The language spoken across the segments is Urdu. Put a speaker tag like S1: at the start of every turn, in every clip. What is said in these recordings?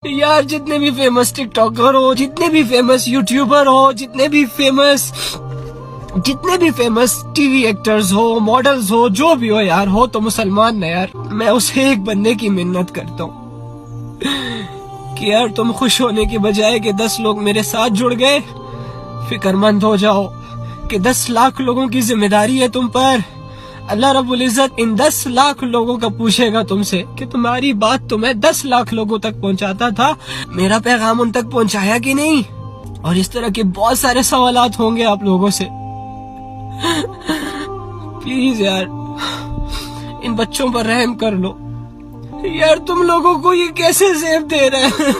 S1: یار جتنے بھی فیمس ٹک ٹاکر ہو، جتنے بھی فیمس یوٹیوبر ہو، جتنے بھی فیمس ٹی وی ایکٹرز ہو، ماڈلز ہو، جو بھی ہو یار، ہو تو مسلمان نا یار، میں اسے ایک بندے کی منت کرتا ہوں کہ یار تم خوش ہونے کے بجائے کہ 10 لوگ میرے ساتھ جڑ گئے، فکر مند ہو جاؤ کہ 10 لاکھ لوگوں کی ذمہ داری ہے تم پر۔ اللہ رب العزت ان 10 لاکھ لوگوں کا پوچھے گا تم سے کہ تمہاری بات تو میں 10 لاکھ لوگوں تک پہنچاتا تھا، میرا پیغام ان تک پہنچایا کہ نہیں؟ اور اس طرح کے بہت سارے سوالات ہوں گے آپ لوگوں سے۔ پلیز یار ان بچوں پر رحم کر لو یار، تم لوگوں کو یہ کیسے زیب دے رہے ہیں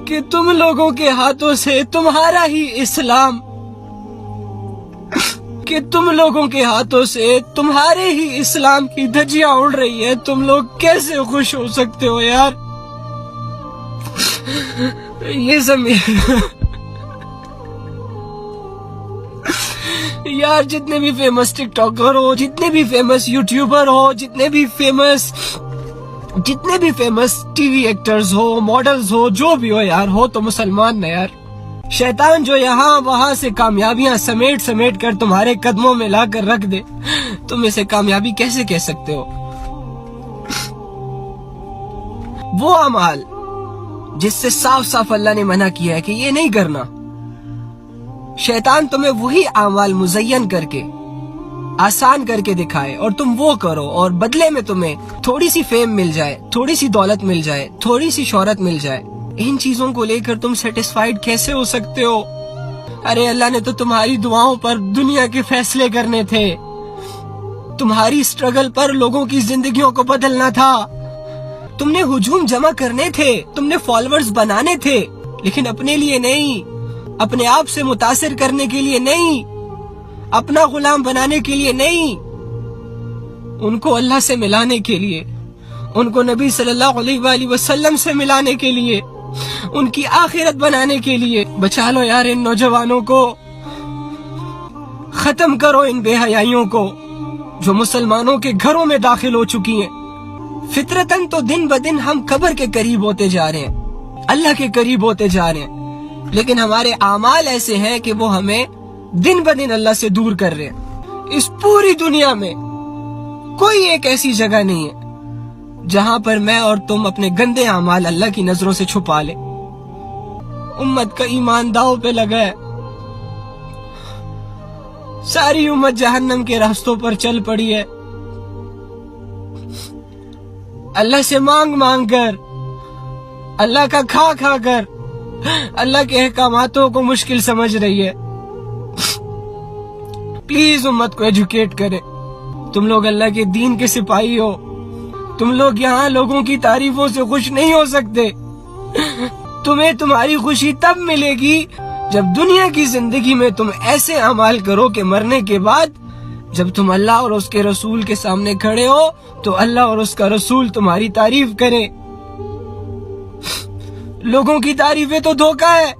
S1: کہ تم لوگوں کے ہاتھوں سے تمہارا ہی اسلام، کہ تم لوگوں کے ہاتھوں سے تمہارے ہی اسلام کی دھجیاں اڑ رہی ہے، تم لوگ کیسے خوش ہو سکتے ہو یار؟ یہ یار جتنے بھی فیمس ٹک ٹاکر ہو، جتنے بھی فیمس یوٹیوبر ہو، جتنے بھی فیمس ٹی وی ایکٹرز ہو، ماڈلز ہو، جو بھی ہو یار، ہو تو مسلمان نا یار۔ شیطان جو یہاں وہاں سے کامیابیاں سمیٹ کر تمہارے قدموں میں لا کر رکھ دے، تم اسے کامیابی کیسے کہہ سکتے ہو؟ وہ اعمال جس سے صاف صاف اللہ نے منع کیا ہے کہ یہ نہیں کرنا، شیطان تمہیں وہی اعمال مزین کر کے آسان کر کے دکھائے اور تم وہ کرو، اور بدلے میں تمہیں تھوڑی سی فیم مل جائے، تھوڑی سی دولت مل جائے، تھوڑی سی شہرت مل جائے۔ ان چیزوں کو لے کر تم سیٹسفائیڈ کیسے ہو سکتے ہو؟ ارے اللہ نے تو تمہاری دعاؤں پر دنیا کے فیصلے کرنے تھے، تمہاری سٹرگل پر لوگوں کی زندگیوں کو بدلنا تھا، تم نے ہجوم جمع کرنے تھے، تم نے فالوورز بنانے تھے، لیکن اپنے لیے نہیں، اپنے آپ سے متاثر کرنے کے لیے نہیں، اپنا غلام بنانے کے لیے نہیں، ان کو اللہ سے ملانے کے لیے، ان کو نبی صلی اللہ علیہ وآلہ وسلم سے ملانے کے لیے، ان کی آخرت بنانے کے لیے۔ بچا لو یار ان نوجوانوں کو، ختم کرو ان بے حیائیوں کو جو مسلمانوں کے گھروں میں داخل ہو چکی ہیں۔ فطرتاً تو دن بدن ہم قبر کے قریب ہوتے جا رہے ہیں، اللہ کے قریب ہوتے جا رہے ہیں، لیکن ہمارے اعمال ایسے ہیں کہ وہ ہمیں دن بدن اللہ سے دور کر رہے ہیں۔ اس پوری دنیا میں کوئی ایک ایسی جگہ نہیں ہے جہاں پر میں اور تم اپنے گندے اعمال اللہ کی نظروں سے چھپا لیں۔ امت کا ایمان داؤ پہ لگا ہے، ساری امت جہنم کے راستوں پر چل پڑی ہے، اللہ سے مانگ کر، اللہ کا کھا کر اللہ کے احکاماتوں کو مشکل سمجھ رہی ہے۔ پلیز امت کو ایجوکیٹ کرے، تم لوگ اللہ کے دین کے سپاہی ہو، تم لوگ یہاں لوگوں کی تعریفوں سے خوش نہیں ہو سکتے، تمہیں تمہاری خوشی تب ملے گی جب دنیا کی زندگی میں تم ایسے اعمال کرو کہ مرنے کے بعد جب تم اللہ اور اس کے رسول کے سامنے کھڑے ہو تو اللہ اور اس کا رسول تمہاری تعریف کرے۔ لوگوں کی تعریفیں تو دھوکہ ہے۔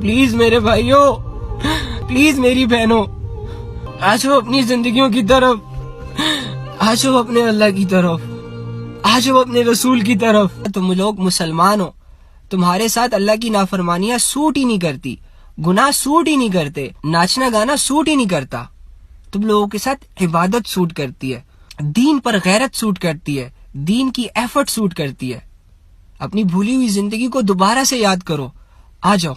S1: پلیز میرے بھائیوں، پلیز میری بہنوں، آجو اپنی زندگیوں کی طرف، آجو اپنے اللہ کی طرف، آجو اپنے رسول کی طرف۔ تم لوگ مسلمان ہو، تمہارے ساتھ اللہ کی نافرمانیاں سوٹ ہی نہیں کرتی، گناہ سوٹ ہی نہیں کرتے، ناچنا گانا سوٹ ہی نہیں کرتا، تم لوگوں کے ساتھ عبادت سوٹ کرتی ہے، دین پر غیرت سوٹ کرتی ہے، دین کی ایفرٹ سوٹ کرتی ہے۔ اپنی بھولی ہوئی زندگی کو دوبارہ سے یاد کرو، آ جاؤ۔